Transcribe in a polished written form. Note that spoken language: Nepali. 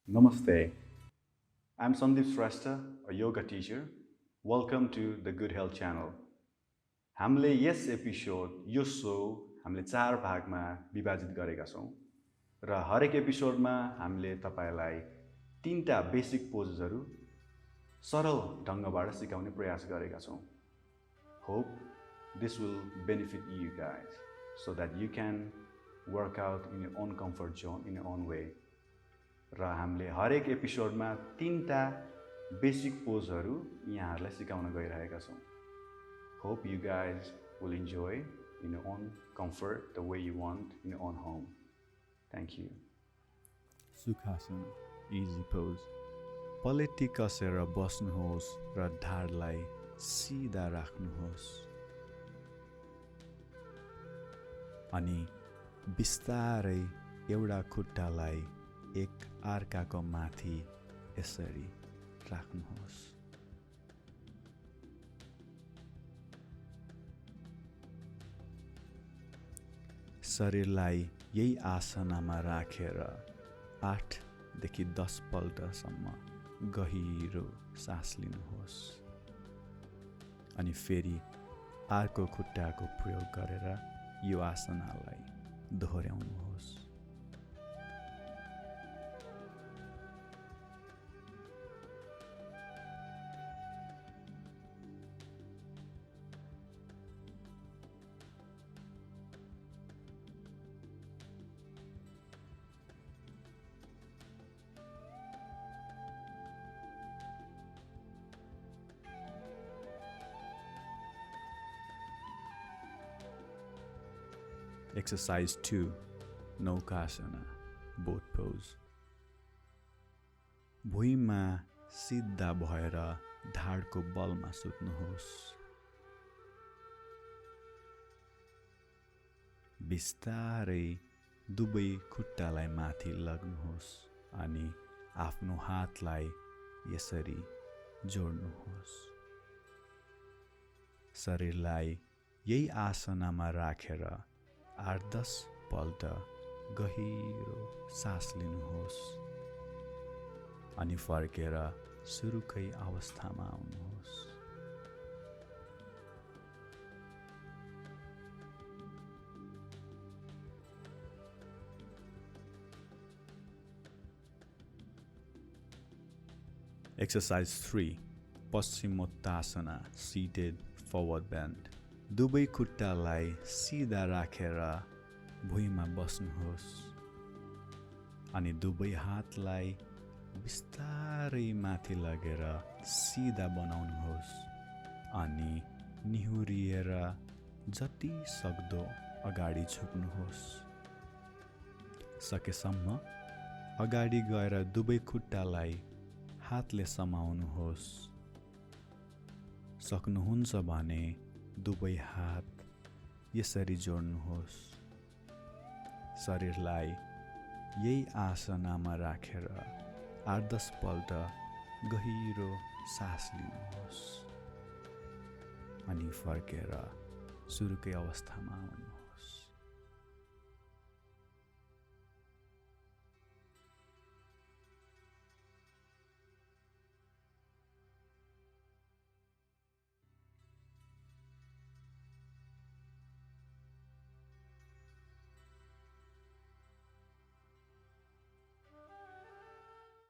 Namaste. I'm Sandeep Shrestha, a yoga teacher. Welcome to the Good Health channel. हामीले यस एपिसोड यो सो हामीले 4 भागमा विभाजित गरेका छौँ र हरेक एपिसोडमा हामीले तपाईलाई 3टा बेसिक पोजहरू सरल ढङ्गबाट सिकाउने प्रयास गरेका छौँ. Hope this will benefit you guys so that you can work out in your own comfort zone in your own way. र हामीले हरेक एपिसोडमा 3टा बेसिक पोजहरू यहाँहरूलाई सिकाउन गइरहेका छौँ. Hope you guys will enjoy in your own comfort the way you want in your own home. Thank you. Sukhasana, easy pose. पलेटी कसेर बस्नुहोस् र ढाडलाई सिधा राख्नुहोस्. अनि बिस्तारै एउटा खुट्टालाई एक अर्काको माथि यसरी राख्नुहोस्. शरीरलाई यही आसनामा राखेर 8 देखि 10 पल्टसम्म गहिरो सास लिनुहोस्. अनि फेरि अर्को खुट्टाको प्रयोग गरेर यो आसनालाई दोहोर्याउनुहोस्. Exercise 2, Naukasana, boat pose. भुइँमा सिधा भएर ढाडको बलमा सुत्नुहोस्. बिस्तारै दुवै खुट्टालाई माथि लग्नुहोस् अनि आफ्नो हातलाई यसरी जोड्नुहोस्. शरीरलाई यही आसनामा राखेर 8-10 पल्ट गहिरो सास लिनुहोस् अनि फर्केर सुरुकै अवस्थामा आउनुहोस्. Exercise 3, Paschimottasana, seated forward bend. दुवै खुट्टालाई सिधा राखेर भुइँमा बस्नुहोस् अनि दुवै हातलाई बिस्तारै माथि लगेर सिधा बनाउनुहोस् अनि निहुरिएर जति सक्दो अगाडि झुक्नुहोस्. सकेसम्म अगाडि गएर दुवै खुट्टालाई हातले समाउनुहोस्. सक्नुहुन्छ भने दुवै हात यसरी जोड्नुहोस्. शरीरलाई यही आसनामा राखेर 8-10 पल्ट गहिरो सास लिनुहोस् अनि फर्केर सुरुकै अवस्थामा आउनुहोस्.